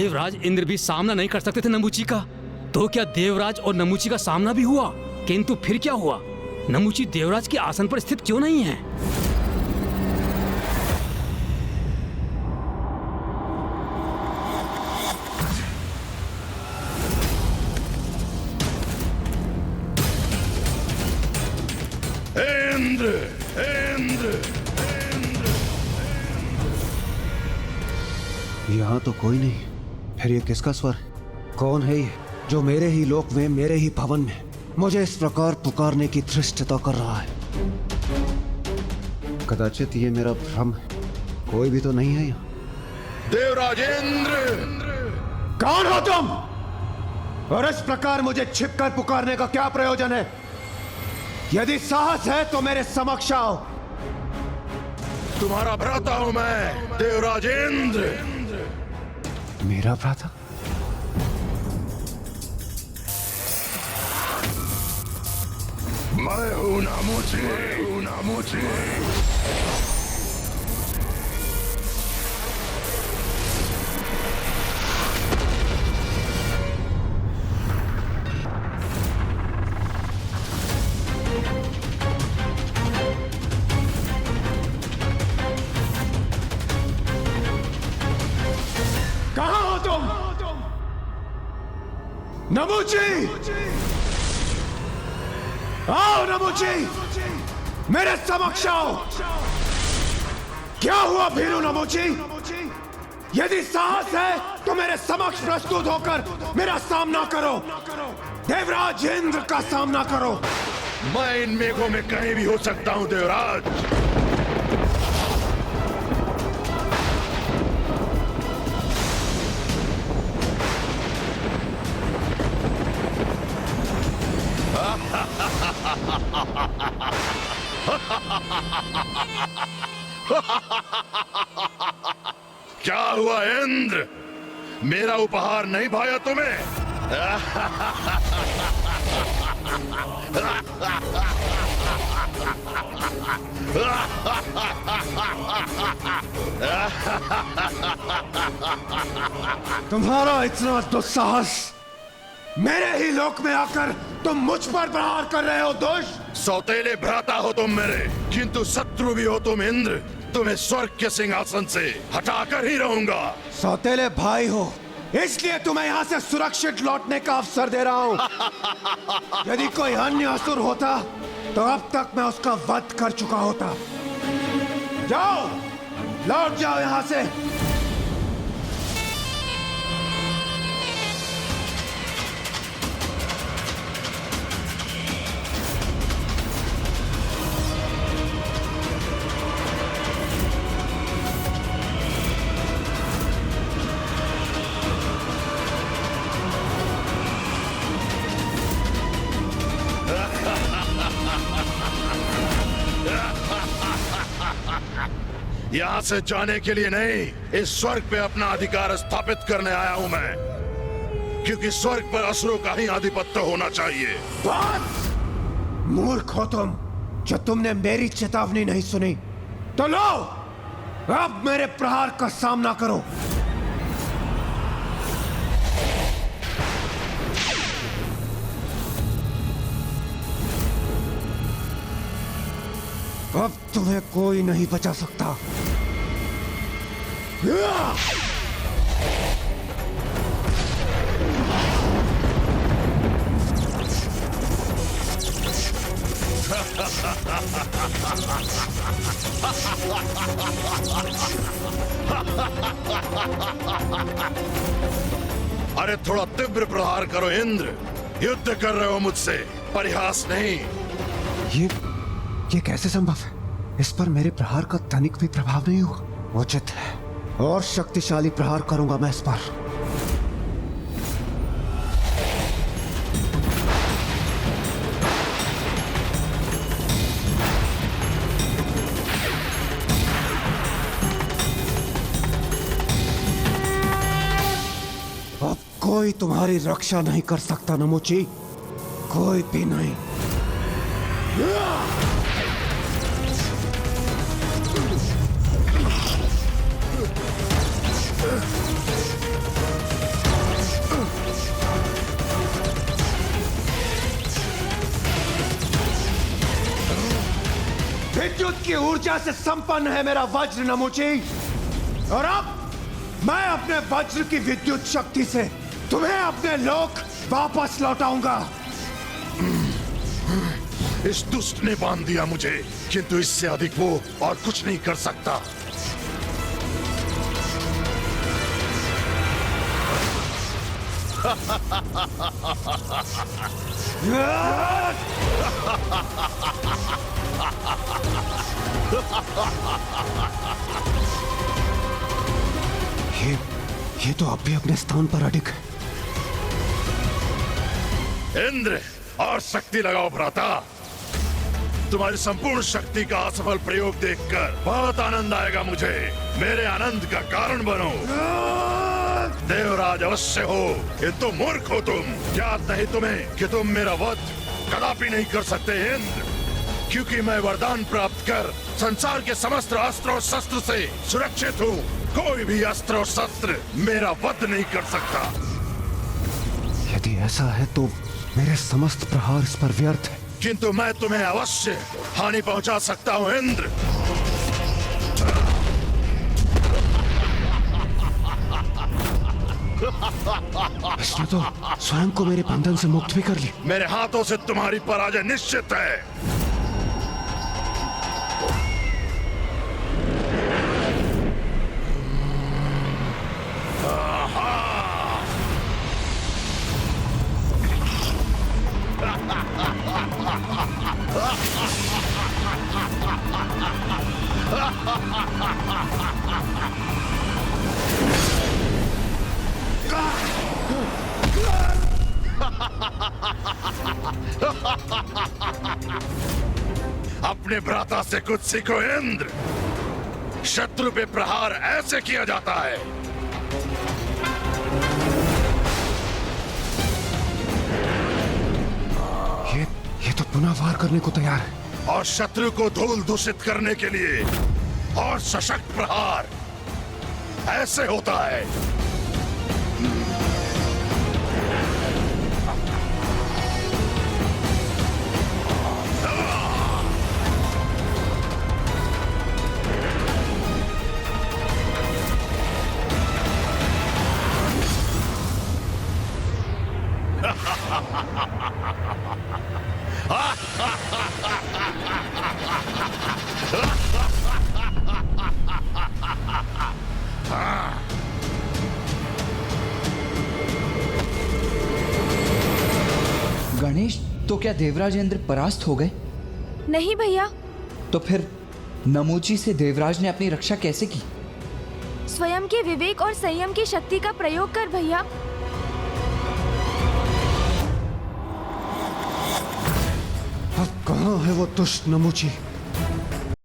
देवराज इंद्र भी सामना नहीं कर सकते थे नमुची का, तो क्या देवराज और नमुची का सामना भी हुआ? किंतु फिर क्या हुआ? नमुची देवराज के आसन पर स्थित क्यों नहीं है? इंद्र, इंद्र, इंद्र। यहाँ तो कोई नहीं। फिर ये किसका स्वर? कौन है ये जो मेरे ही लोक में, मेरे ही भवन में मुझे इस प्रकार पुकारने की धृष्टता कर रहा है? कदाचित ये मेरा भ्रम है। कोई भी तो नहीं है यहाँ। देवराज इंद्र, कौन हो तुम? और इस प्रकार मुझे छिपकर पुकारने का क्या प्रयोजन है? यदि साहस है तो मेरे समक्ष आओ। तुम्हारा भ्राता हूं मैं, देवराज इंद्र। मेरा भ्राता? मैं हूं नमुची, नमुची। कहां हो तुम? नमुची! आओ नमुची! मेरे समक्ष आओ। क्या हुआ भीरू नमुची? यदि साहस है तो मेरे समक्ष प्रस्तुत होकर मेरा सामना करो। देवराज इंद्र का सामना करो। मैं इन मेघों में कहीं भी हो सकता हूं देवराज। क्या हुआ इंद्र? मेरा उपहार नहीं भाया तुम्हें? तुम्हारा इतना दुस्साहस! मेरे ही लोक में आकर तुम मुझ पर प्रहार कर रहे हो दुष्ट! सौतेले भ्राता हो तुम मेरे, किंतु शत्रु भी हो तुम इंद्र। तुम्हें स्वर्ग के सिंहासन से हटाकर ही रहूंगा। सौतेले भाई हो, इसलिए तुम्हें यहाँ से सुरक्षित लौटने का अवसर दे रहा हूँ। यदि कोई अन्य असुर होता तो अब तक मैं उसका वध कर चुका होता। जाओ, लौट जाओ यहाँ से। यहाँ से जाने के लिए नहीं, इस स्वर्ग पे अपना अधिकार स्थापित करने आया हूं मैं, क्योंकि स्वर्ग पर असुरों का ही आधिपत्य होना चाहिए। बस! मूर्ख हो तुम, जो तुमने मेरी चेतावनी नहीं सुनी। तो लो, अब मेरे प्रहार का सामना करो। अब तुम्हें कोई नहीं बचा सकता। अरे थोड़ा तीव्र प्रहार करो इंद्र। युद्ध कर रहे हो मुझसे, परिहास नहीं। ये कैसे संभव है? इस पर मेरे प्रहार का तनिक भी प्रभाव नहीं हुआ। उचित है, और शक्तिशाली प्रहार करूंगा मैं इस पर। अब कोई तुम्हारी रक्षा नहीं कर सकता नमुची, कोई भी नहीं। विद्युत की ऊर्जा से संपन्न है मेरा वज्र नमुची, और अब मैं अपने वज्र की विद्युत शक्ति से तुम्हें अपने लोक वापस लौटाऊंगा। इस दुष्ट ने बांध दिया मुझे, किंतु इससे अधिक वो और कुछ नहीं कर सकता। ये तो अब भी अपने स्थान पर अडिग है। इंद्र, और शक्ति लगाओ भ्राता। तुम्हारी संपूर्ण शक्ति का असफल प्रयोग देखकर बहुत आनंद आएगा मुझे। मेरे आनंद का कारण बनो। देवराज अवश्य हो, ये तो मूर्ख हो तुम। याद नहीं तुम्हें कि तुम मेरा वध कदापि नहीं कर सकते इंद्र, क्योंकि मैं वरदान प्राप्त कर संसार के समस्त अस्त्र और शस्त्र से सुरक्षित हूँ। कोई भी अस्त्र और शस्त्र मेरा वध नहीं कर सकता। यदि ऐसा है तो मेरे समस्त प्रहार इस पर व्यर्थ है। किंतु मैं तुम्हें अवश्य हानि पहुंचा सकता हूँ इंद्र। इसने तो स्वयं को मेरे बंधन से मुक्त भी कर ली। मेरे हाथों से तुम्हारी पराजय निश्चित है। अपने भ्राता से कुछ सीखो इंद्र। शत्रु पे प्रहार ऐसे किया जाता है। ये तो पुनः वार करने को तैयार है। और शत्रु को धूल दूषित करने के लिए और सशक्त प्रहार ऐसे होता है। गणेश, तो क्या देवराज इंद्र परास्त हो गए? नहीं भैया, तो फिर नमूची से देवराज ने अपनी रक्षा कैसे की? स्वयं के विवेक और संयम की शक्ति का प्रयोग कर भैया। अब कहाँ है वो दुष्ट नमुची?